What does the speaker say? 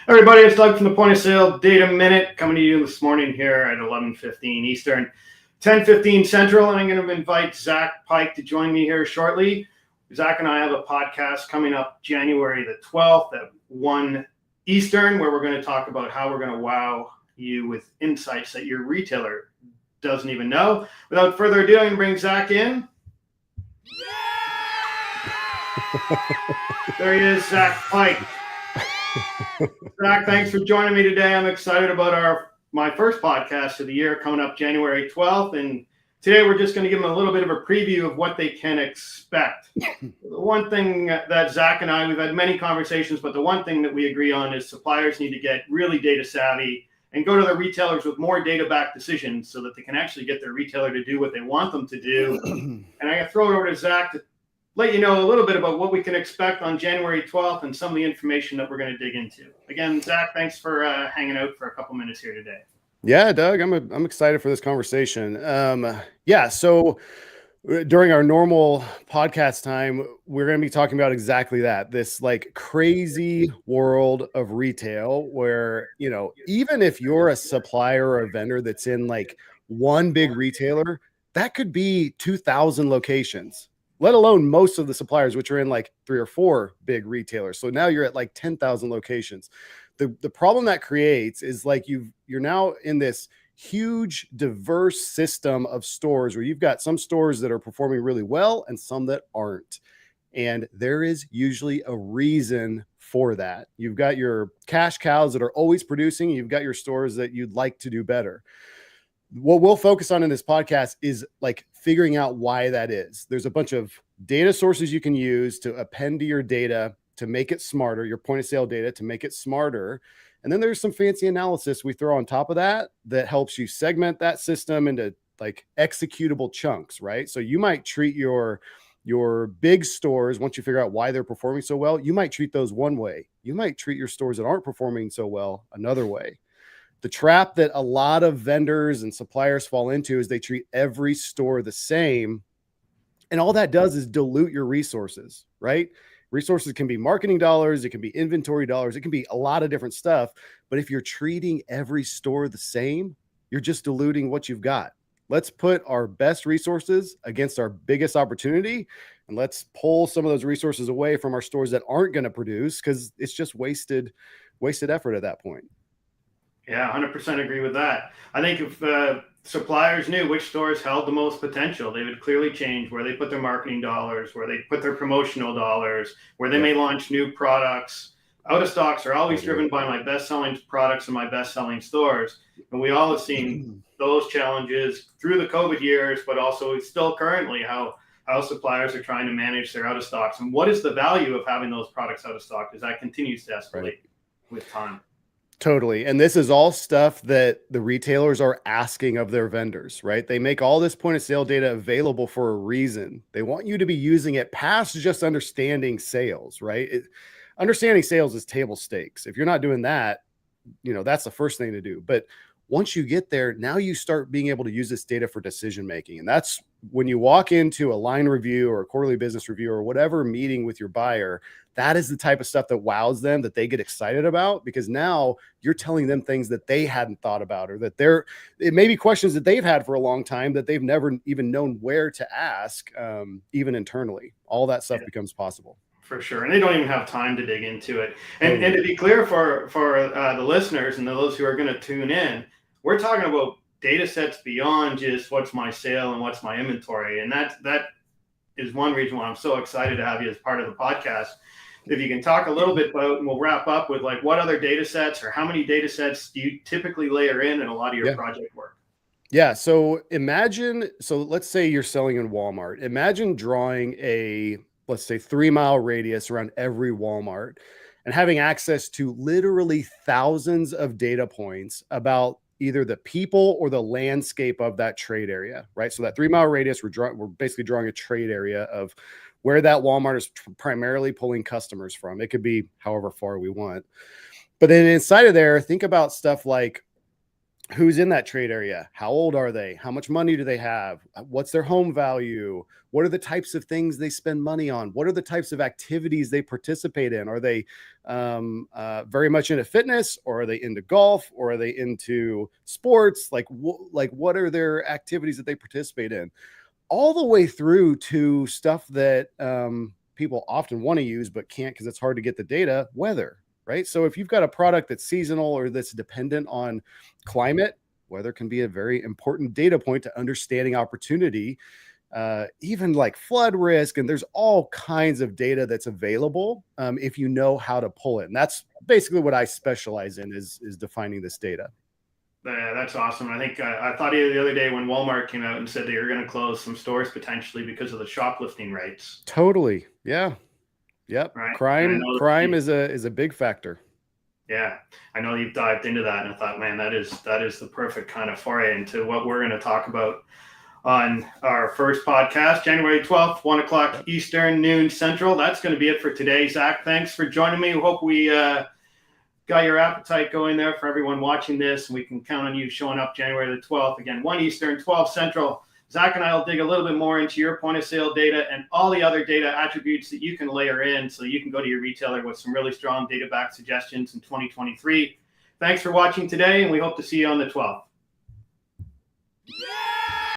Everybody, it's Doug from the Point of Sale Data Minute coming to you this morning here at 11:15 Eastern, 10:15 Central, and I'm going to invite Zack, Pike to join me here shortly. Zack and I have a podcast coming up January the 12th at 1 Eastern, where we're going to talk about how we're going to wow you with insights that your retailer doesn't even know. Without further ado, I'm going to bring Zack in. There he is, Zack Pike. Zack, thanks for joining me today. I'm excited about my first podcast of the year coming up January 12th. And today we're just going to give them a little bit of a preview of what they can expect. The one thing that Zack and I, we've had many conversations, but the one thing that we agree on is suppliers need to get really data savvy and go to their retailers with more data-backed decisions so that they can actually get their retailer to do what they want them to do. And I'm going to throw it over to Zack to let you know a little bit about what we can expect on January 12th and some of the information that we're going to dig into. Again, Zack, thanks for hanging out for a couple minutes here today. Yeah, Doug, I'm excited for this conversation. So during our normal podcast time, we're going to be talking about exactly that, this like crazy world of retail where, you know, even if you're a supplier or a vendor that's in like one big retailer, that could be 2,000 locations, let alone most of the suppliers, which are in like 3 or 4 big retailers. So now you're at like 10,000 locations. The problem that creates is like you're now in this huge diverse system of stores where you've got some stores that are performing really well and some that aren't. And there is usually a reason for that. You've got your cash cows that are always producing. You've got your stores that you'd like to do better. What we'll focus on in this podcast is like figuring out why that is. There's a bunch of data sources you can use to append to your data to make it smarter, your point of sale data to make it smarter. And then there's some fancy analysis we throw on top of that that helps you segment that system into like executable chunks, right? So you might treat your big stores, once you figure out why they're performing so well, you might treat those one way. You might treat your stores that aren't performing so well another way. The trap that a lot of vendors and suppliers fall into is they treat every store the same. And all that does is dilute your resources, right? Resources can be marketing dollars. It can be inventory dollars. It can be a lot of different stuff. But if you're treating every store the same, you're just diluting what you've got. Let's put our best resources against our biggest opportunity. And let's pull some of those resources away from our stores that aren't going to produce because it's just wasted effort at that point. Yeah, 100% agree with that. I think if suppliers knew which stores held the most potential, they would clearly change where they put their marketing dollars, where they put their promotional dollars, where they may launch new products. Out of stocks are always driven by my best-selling products and my best-selling stores. And we all have seen those challenges through the COVID years, but also still currently how suppliers are trying to manage their out of stocks. And what is the value of having those products out of stock as that continues to escalate with time? Totally. And this is all stuff that the retailers are asking of their vendors, right? They make all this point of sale data available for a reason. They want you to be using it past just understanding sales, right? Understanding sales is table stakes. If you're not doing that, you know, that's the first thing to do. But once you get there, now you start being able to use this data for decision making. And that's when you walk into a line review or a quarterly business review or whatever meeting with your buyer, that is the type of stuff that wows them, that they get excited about, because now you're telling them things that they hadn't thought about, or that it may be questions that they've had for a long time that they've never even known where to ask, even internally. All that stuff becomes possible. For sure. And they don't even have time to dig into it. And to be clear for the listeners and those who are going to tune in, we're talking about data sets beyond just what's my sale and what's my inventory. And that is one reason why I'm so excited to have you as part of the podcast. If you can talk a little bit about, and we'll wrap up with like what other data sets or how many data sets do you typically layer in a lot of your project work? Yeah. So let's say you're selling in Walmart. Imagine drawing let's say 3-mile radius around every Walmart and having access to literally thousands of data points about either the people or the landscape of that trade area, right? So that 3-mile radius, we're basically drawing a trade area of where that Walmart is primarily pulling customers from. It could be however far we want. But then inside of there, think about stuff like who's in that trade area, how old are they, how much money do they have, what's their home value, what are the types of things they spend money on, what are the types of activities they participate in, are they very much into fitness, or are they into golf, or are they into sports, like what are their activities that they participate in, all the way through to stuff that people often want to use but can't because it's hard to get the data, weather. Right. So if you've got a product that's seasonal or that's dependent on climate, weather can be a very important data point to understanding opportunity, even like flood risk. And there's all kinds of data that's available if you know how to pull it. And that's basically what I specialize in, is defining this data. Yeah, that's awesome. I think I thought the other day when Walmart came out and said they were going to close some stores potentially because of the shoplifting rates. Totally. Yeah. Yep. Right. Crime is a big factor. Yeah, I know you've dived into that, and I thought, man, that is the perfect kind of foray into what we're going to talk about on our first podcast, January 12th, 1 o'clock Eastern, noon Central. That's going to be it for today. Zack, thanks for joining me. Hope we got your appetite going there for everyone watching this, and we can count on you showing up January the 12th. Again, 1 Eastern, 12 Central. Zack and I will dig a little bit more into your point of sale data and all the other data attributes that you can layer in so you can go to your retailer with some really strong data back suggestions in 2023. Thanks for watching today, and we hope to see you on the 12th.